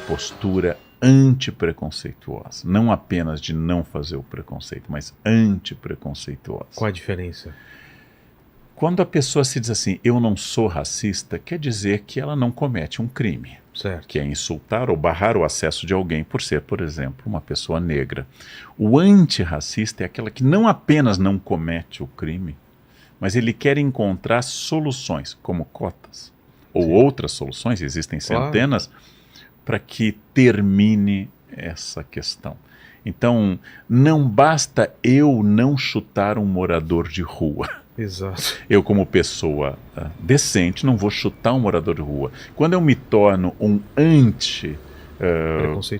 postura antipreconceituosa. Não apenas de não fazer o preconceito, mas antipreconceituosa. Qual a diferença? Quando a pessoa se diz assim, eu não sou racista, quer dizer que ela não comete um crime. Certo. Que é insultar ou barrar o acesso de alguém por ser, por exemplo, uma pessoa negra. O antirracista é aquela que não apenas não comete o crime, mas ele quer encontrar soluções, como cotas, ou outras soluções, existem centenas, para que termine essa questão. Então, não basta eu não chutar um morador de rua. Exato. Eu, como pessoa decente, não vou chutar um morador de rua. Quando eu me torno um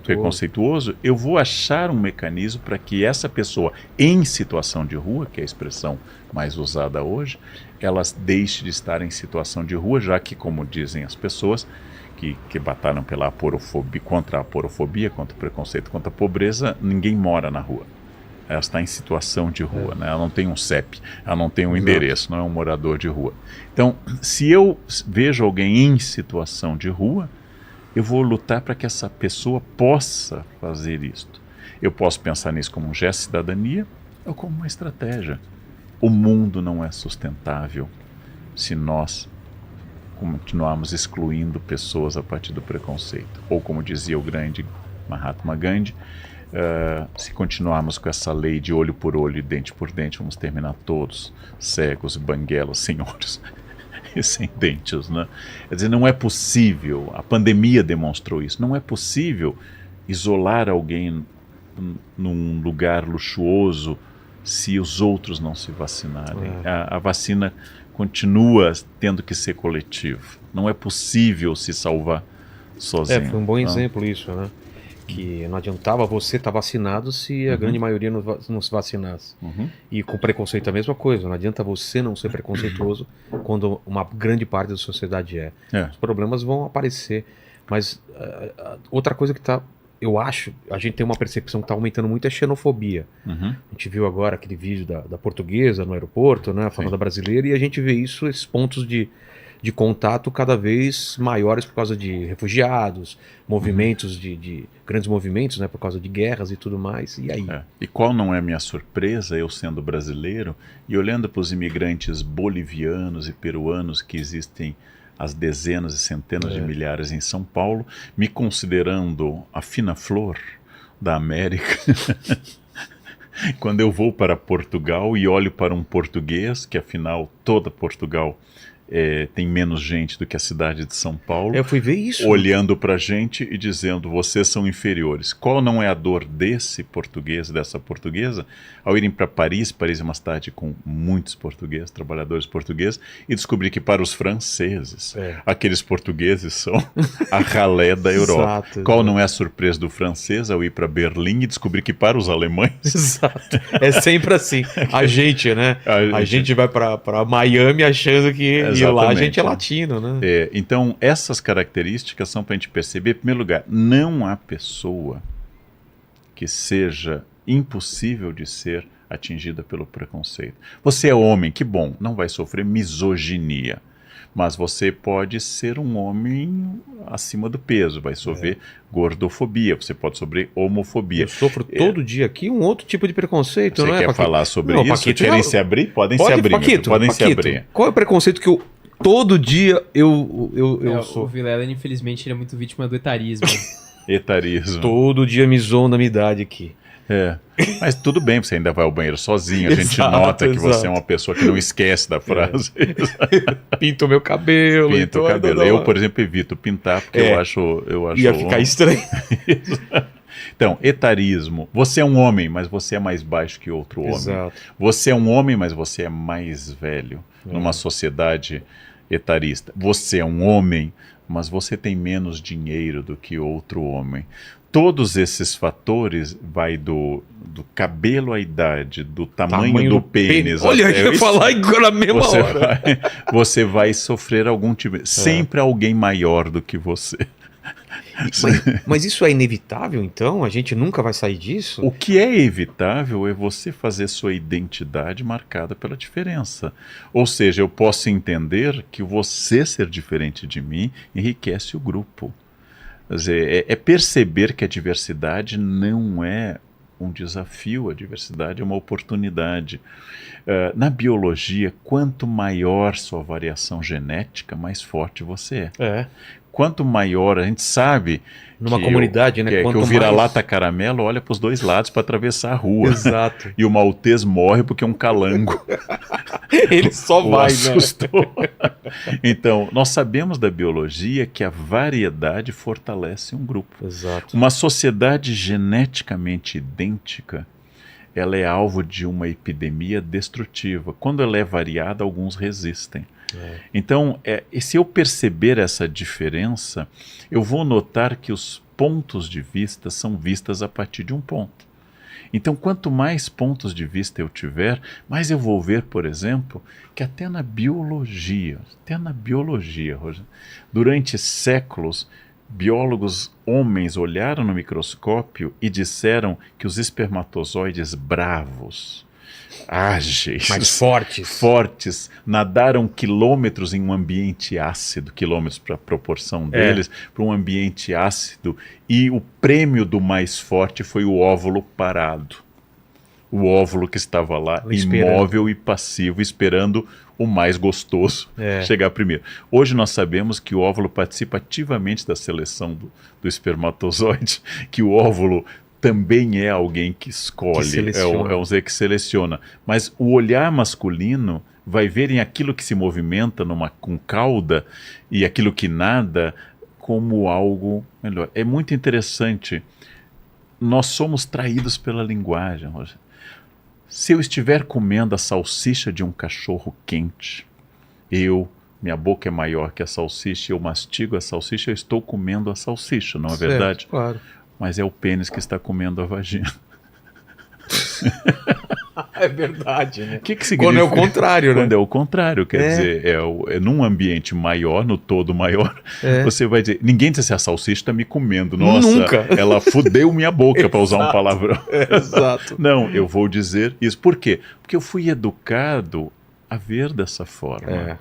preconceituoso, eu vou achar um mecanismo para que essa pessoa em situação de rua, que é a expressão mais usada hoje, elas deixem de estar em situação de rua, já que, como dizem as pessoas que batalham pela aporofobia, contra a aporofobia, contra o preconceito, contra a pobreza, ninguém mora na rua. Ela está em situação de rua, né? Ela não tem um CEP, ela não tem um endereço, não é um morador de rua. Então, se eu vejo alguém em situação de rua, eu vou lutar para que essa pessoa possa fazer isto. Eu posso pensar nisso como um gesto de cidadania ou como uma estratégia. O mundo não é sustentável se nós continuarmos excluindo pessoas a partir do preconceito. Ou como dizia o grande Mahatma Gandhi, se continuarmos com essa lei de olho por olho e dente por dente, vamos terminar todos cegos, banguelos, sem olhos e sem dentes, né? Quer dizer, não é possível, a pandemia demonstrou isso, não é possível isolar alguém num lugar luxuoso se os outros não se vacinarem. A vacina continua tendo que ser coletivo. Não é possível se salvar sozinho. Foi um bom exemplo isso, né? Que não adiantava você estar vacinado se a grande maioria não se vacinasse. E com preconceito é a mesma coisa. Não adianta você não ser preconceituoso quando uma grande parte da sociedade é. Os problemas vão aparecer. Mas outra coisa que eu acho, a gente tem uma percepção que está aumentando muito é a xenofobia. A gente viu agora aquele vídeo da portuguesa no aeroporto, né, falando da brasileira, e a gente vê isso, esses pontos de contato cada vez maiores por causa de refugiados, movimentos de grandes movimentos, né, por causa de guerras e tudo mais. E aí? E qual não é a minha surpresa, eu sendo brasileiro, e olhando para os imigrantes bolivianos e peruanos que existem as dezenas e centenas de milhares em São Paulo, me considerando a fina flor da América. Quando eu vou para Portugal e olho para um português, que afinal toda Portugal tem menos gente do que a cidade de São Paulo. Eu fui ver isso. Olhando para a gente e dizendo, vocês são inferiores. Qual não é a dor desse português, dessa portuguesa, ao irem para Paris? Paris é uma cidade com muitos portugueses, trabalhadores portugueses, e descobrir que para os franceses, aqueles portugueses são a ralé da Europa. Qual não é a surpresa do francês ao ir para Berlim e descobrir que para os alemães... Exato. É sempre assim. A gente, né? A gente vai para Miami achando que... E lá a gente é latino, né? Então, essas características são para a gente perceber, em primeiro lugar, não há pessoa que seja impossível de ser atingida pelo preconceito. Você é homem, que bom, não vai sofrer misoginia. Mas você pode ser um homem acima do peso, vai sofrer gordofobia, você pode sofrer homofobia. Eu sofro todo dia aqui um outro tipo de preconceito, você não é? Você quer falar sobre isso? Paquito, querem se abrir? Podem se abrir. Podem se abrir. Qual é o preconceito que todo dia eu sou? O Vilela, infelizmente, ele é muito vítima do etarismo. Etarismo. Todo dia me zoam da minha idade aqui. Mas tudo bem, você ainda vai ao banheiro sozinho, a gente nota que você é uma pessoa que não esquece da frase. Pinto meu cabelo. Pinto o cabelo. Eu, por exemplo, evito pintar porque eu acho ia ficar estranho. Então, etarismo. Você é um homem, mas você é mais baixo que outro homem. Exato. Você é um homem, mas você é mais velho. Numa sociedade etarista. Você é um homem, mas você tem menos dinheiro do que outro homem. Todos esses fatores vai do cabelo à idade, do tamanho do pênis. Olha, eu ia falar agora na mesma hora. Você vai sofrer algum tipo... Sempre alguém maior do que você. Mas isso é inevitável, então? A gente nunca vai sair disso? O que é evitável é você fazer sua identidade marcada pela diferença. Ou seja, eu posso entender que você ser diferente de mim enriquece o grupo. Quer dizer, é perceber que a diversidade não é um desafio, a diversidade é uma oportunidade. Na biologia, quanto maior sua variação genética, mais forte você é. Quanto maior, a gente sabe numa comunidade, né? Que o vira-lata caramelo olha para os dois lados para atravessar a rua. Exato. E o maltês morre porque um calango ele só vai, assustou. Então, nós sabemos da biologia que a variedade fortalece um grupo. Exato. Uma sociedade geneticamente idêntica, ela é alvo de uma epidemia destrutiva. Quando ela é variada, alguns resistem. Então, se eu perceber essa diferença, eu vou notar que os pontos de vista são vistas a partir de um ponto. Então, quanto mais pontos de vista eu tiver, mais eu vou ver, por exemplo, que até na biologia, Rogério, durante séculos, biólogos homens olharam no microscópio e disseram que os espermatozoides bravos, ágeis, mais fortes, nadaram quilômetros em um ambiente ácido, quilômetros para a proporção deles, para um ambiente ácido, e o prêmio do mais forte foi o óvulo parado. O óvulo que estava lá, imóvel e passivo, esperando o mais gostoso chegar primeiro. Hoje nós sabemos que o óvulo participa ativamente da seleção do espermatozoide, que o óvulo também é alguém que escolhe, é um ser que seleciona. Mas o olhar masculino vai ver em aquilo que se movimenta com cauda e aquilo que nada como algo melhor. É muito interessante. Nós somos traídos pela linguagem, Rogério. Se eu estiver comendo a salsicha de um cachorro quente, minha boca é maior que a salsicha, eu mastigo a salsicha, eu estou comendo a salsicha, não é verdade? Claro. Mas é o pênis que está comendo a vagina. É verdade, né? Que significa? Quando é o contrário, né? Quando é o contrário, quer dizer, num ambiente maior, no todo maior, você vai dizer, ninguém diz assim, a salsicha está me comendo, nossa, nunca. Ela fudeu minha boca, para usar um palavrão. Exato. Não, eu vou dizer isso. Por quê? Porque eu fui educado a ver dessa forma.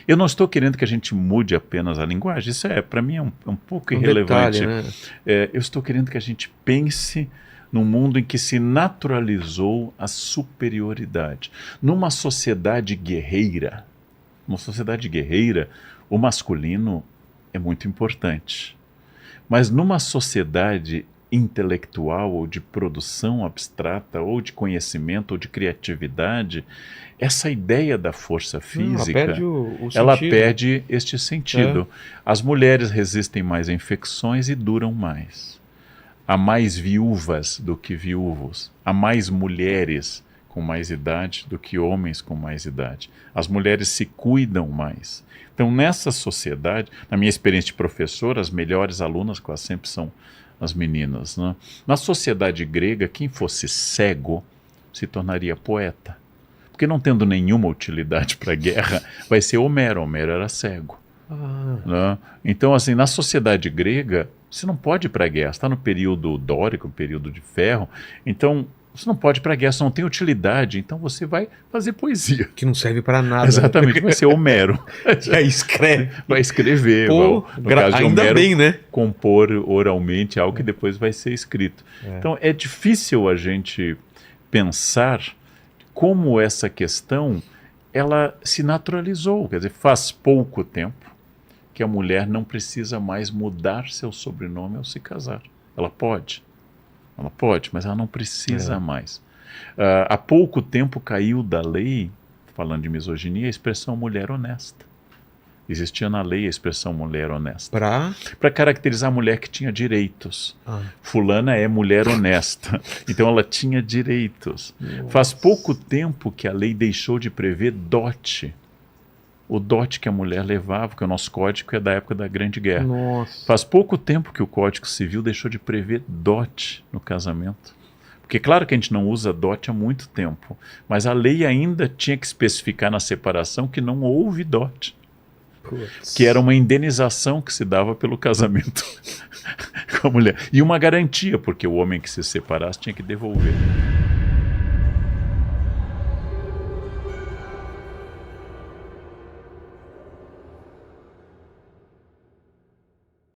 Eu não estou querendo que a gente mude apenas a linguagem, isso para mim é um pouco irrelevante. Detalhe, né? Eu estou querendo que a gente pense num mundo em que se naturalizou a superioridade. Numa sociedade guerreira, o masculino é muito importante. Mas numa sociedade intelectual ou de produção abstrata ou de conhecimento ou de criatividade, essa ideia da força física, ela perde este sentido. As mulheres resistem mais a infecções e duram mais. Há mais viúvas do que viúvos. Há mais mulheres com mais idade do que homens com mais idade. As mulheres se cuidam mais. Então, nessa sociedade, na minha experiência de professor, as melhores alunas quase sempre são as meninas, né? Na sociedade grega, quem fosse cego se tornaria poeta. Porque não tendo nenhuma utilidade para a guerra, vai ser Homero. Homero era cego. Né? Então, assim, na sociedade grega, você não pode ir para a guerra. Você está no período dórico, período de ferro. Então, você não pode ir para a guerra, você não tem utilidade. Então, você vai fazer poesia. Que não serve para nada. Exatamente, vai ser Homero. Já escreve. Vai escrever. No caso de ainda Homero, bem, né? Compor oralmente algo que depois vai ser escrito. Então, é difícil a gente pensar como essa questão ela se naturalizou. Quer dizer, faz pouco tempo que a mulher não precisa mais mudar seu sobrenome ao se casar. Ela pode, mas ela não precisa mais. Há pouco tempo caiu da lei, falando de misoginia, a expressão mulher honesta. Existia na lei a expressão mulher honesta. Para caracterizar a mulher que tinha direitos. Fulana é mulher honesta. Então ela tinha direitos. Nossa. Faz pouco tempo que a lei deixou de prever dote. O dote que a mulher levava, que o nosso código é da época da Grande Guerra. Nossa. Faz pouco tempo que o Código Civil deixou de prever dote no casamento. Porque claro que a gente não usa dote há muito tempo, mas a lei ainda tinha que especificar na separação que não houve dote. Que era uma indenização que se dava pelo casamento com a mulher. E uma garantia, porque o homem que se separasse tinha que devolver.